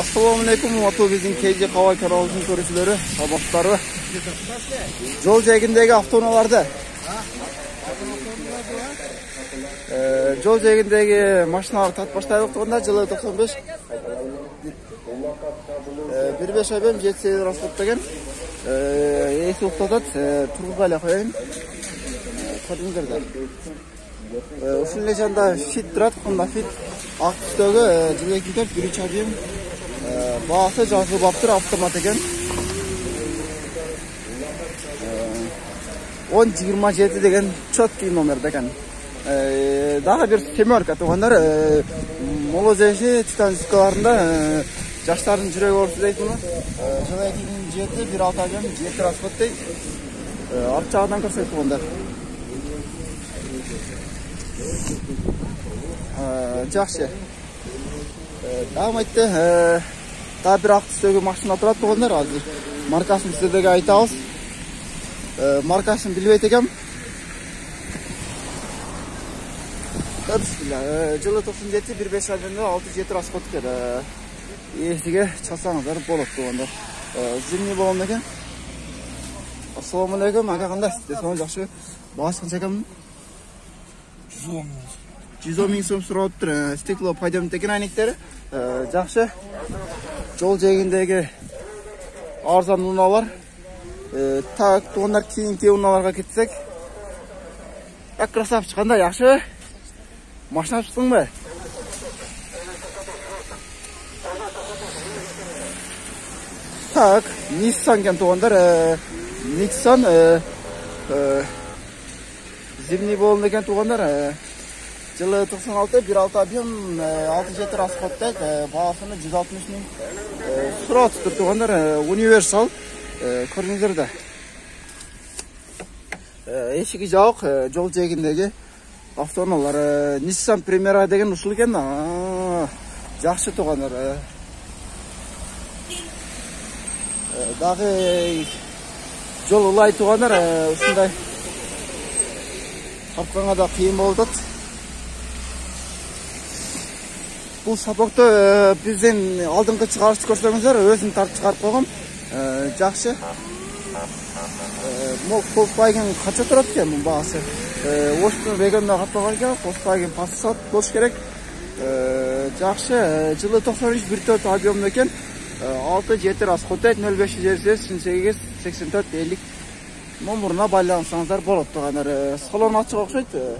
Assalamualaikum atı bizim KJ Kavay kanalımızın görüşleri, sabahları. Yol jegindeki avtonalarda. Yol jegindeki maşınalar tat başlaydık onda жылы 95. 1-5 ay benim 7-8 rastlaptagan. Esi uqtatat, turg'izga qo'yayım. Qadimdirda. Ушул лежанда фит турат, мында фит ак түстөгү жылы кетип, биринчи объем баасы жазылып автомат экен. 10-27 деген четкий номерде экен. Дагы бир семерка туугандар, молодежи титанчикаларында жаштардын жүрөгү оорусу дейтин. Жылы 2007 1-6 объем 7 расход дейт. Арт жагынан көрсөтүп туугандар. Жақсы. Давам айтты. Daha bir aktüstегі машина тұрады тұғындар. Маркасын сіздерге айтауыз. Маркасын білбейт екем. Жылы 97 1-5 айында 6-7 расход кеді. Есіге часаңыздар болып тұғындар. Зимний болым екен. Ассаламалейкум. Аға қандай сізде соны жақсы. Бағасы қанша екенмін? 110 миң сом сурап тұр. Стекло пайдам текен айнектері. Жақсы. Жол жегіндегі арзан уналар. Так, туғандар кейін уналарға кетсек. Так, красавчы, қандай, жақсы. Машина шықтың бе? Так, Nissan кен туғандар. Nissan зимний болын деген туғандар. Жылы 96 1-6 объем 6-7 расходтайт, бағасыны 160 миң сұрау тұтыр туғандар. Универсал көріңіздерді. Ешігі жауық жол жегіндегі автоналар. Nissan Primera деген ұшыл екен. Жақсы туғандар. Дағы жол ұлай туғандар. Үстінде тартқанға да қиын болды. Бұл сапоқты бізден алдыңғы шығарышты көрсеңіздер, өзін тартып шығарып қойғым. Жақсы. Volkswagen қанша тұрады екен бұл бағасы? Оштың вегонда қатпаған екен, Volkswagen Passat болуш керек. Жақсы. Жылы 93 1-4 объемды екен. 6-7 расходтайт, 05-84-50 номерына байланысаңыздар болады туғандар. Салон ашық оқшайды.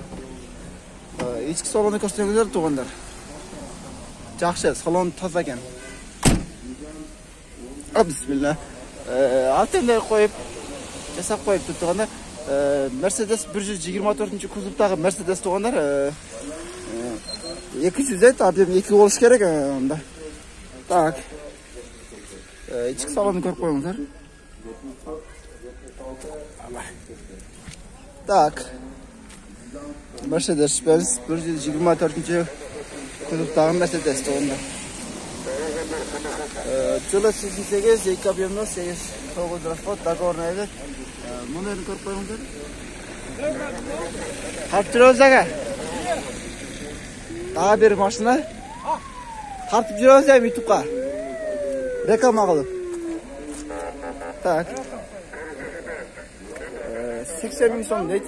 Ички салоны көрсеңіздер туғандар. Жақсы, салон таза екен. Бисмилла. Алтендер қойып, жасап қойып тұғандар. Mercedes 124-ші кузовтағы Mercedes туғандар. 200 объем 2 болуш керек. Так. Ички салонды көріп қойыңыздар. Так. Mercedes-Benz 124-ші кузовтағы Mercedes туғандар. Жылы 88 2 объемді 8-9 расход договорный еді. Мұнайын көріп қойыңыздар. Тартып жүріңіз аға. Дағы бір машина. Тартып жүріңіз әм ютубқа. Реклама қылып. Так. 80 миң сом дейді.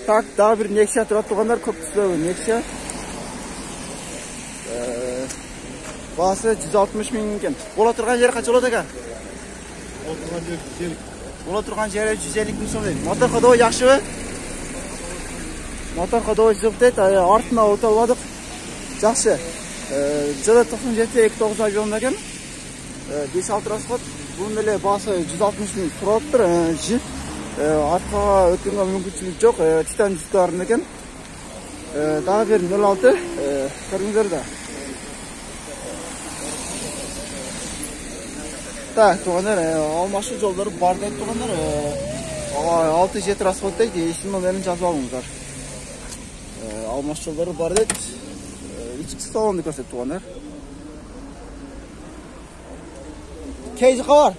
Так, дағы бір Nexia тұрады туғандар. Көп түстегі Nexia. Бағасы 160 миң екен. Бола тұрған жері қанша болады екен? Бола тұрған жері 150 миң сом дейді. Мотор ходовой жақсы бе? Мотор ходовой жоқ дейді. Артына оталбадық. Жақсы. Жылы 97 2-9 объемда екен. 5-6 расход. Бұның әлі басы 160 миң тұрап тұр. Артқаға өткенге мүмкіншілік жоқ. Титан дискларын екен. Дағы бір 06 көріңіздерді. Так, туғандар, алмашы жолдары бар дейді туғандар. 6-7 расход дейді. Ешін номерін жазып алыңыздар. Алмашы жолдары бар дейді. Ички салонды көрсетіп туғандар. Кейжі қавар.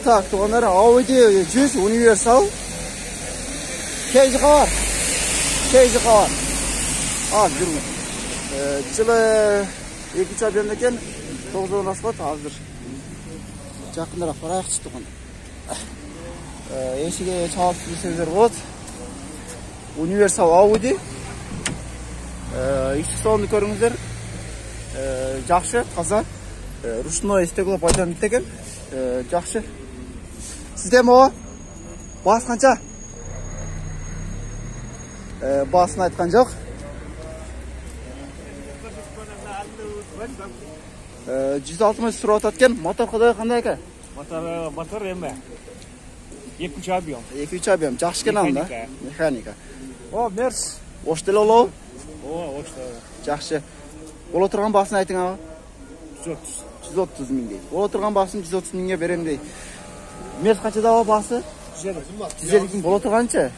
Так, туғандар, Audi 100 универсал. Кейжі қавар. Az жүрмө. Жылы 2-3 ай берген екен, 9-дан асып азыр. Жақынырақ барайықшы тұғын. Есіге чалып келсеңіздер болады. Универсал Audi. Есік салонды көріңіздер. Жақсы, таза. Ручной стекло пайдаланып екен. Жақсы. Сізде ме? Бас қанша? Басын айтқан жоқ. 160 сұрап атқан. Мотор қандай екен? Мотор еме. 2-3 объем. 2-3 объем. Жақсы екен алында. Механика. О, мерс. Оштел олау? О, оштел. Жақсы. Ол отырған басын айтың аға? 130 мың дейді. Ол отырған басын 130 мыңға берем дейді. Мерс қаншада ала басы? 150 бұл отырғанша?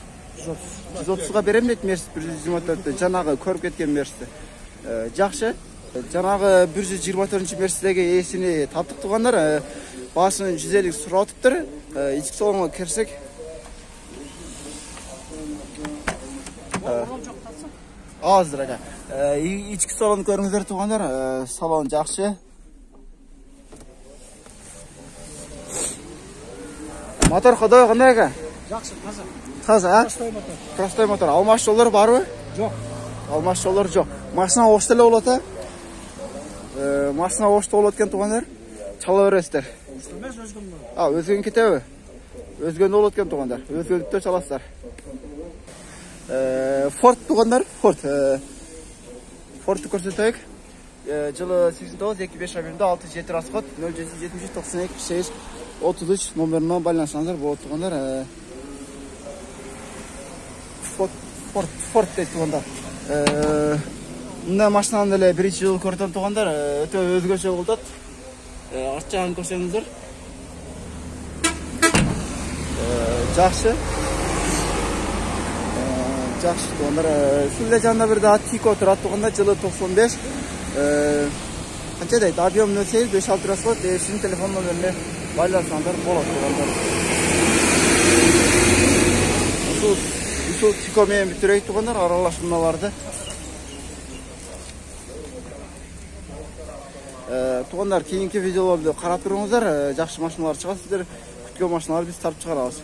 130-ға берем дейді мерс 124-ті. Жаңағы көріп кеткен мерсті. Жақсы. Жаңағы 124-ші мерстегі есіне таптық туғандар. Басын 150 сұратыптыр. Ичкі салонға кірсек. Аздыр аға. Ичкі салон көріңіздер туғандар. Салон жақсы. Мотор қандай аға? Жақсы, таза. Таза, а? Простой мотор. Простой мотор. Алмаш жолдар бар ма? Жоқ. Алмаш жолдар жоқ. Машина оштелі олата? Машина ошты олаткен туғандар? Чала өрестер. Оштылмес өзгін мұны. Өзген кетеуі? Өзген олаткен туғандар. Өзгендікті чаластар. Форд туғандар? Фордты көрсетейік. Жылы 89-25 абимді 6-7 расход 0-7-92-8-33 номерінен байланысаңыздар болып туғандар. Форд дейді туғандар. Мұнда машинаны әлі бірінші жыл көрдім туғандар. Өте өзгөше болдат. Арт жағын көрсеңіздер. Жақсы. Жақсы туғандар. Сүлде жанында бірді Тико тұрат туғандар. Жылы 95. Қанша дейді? Объем 08 5-6 расход. Сіздің телефон номеріне байланысаңыздар болады туғандар. Сол Тикомен бітірейік туғандар. Аралашымналарды. Туғандар, кейінгі видеоларды қарап тұрыңыздар. Жақсы машиналар шығасыздар. Күткен машиналар біз тарып шығарамыз.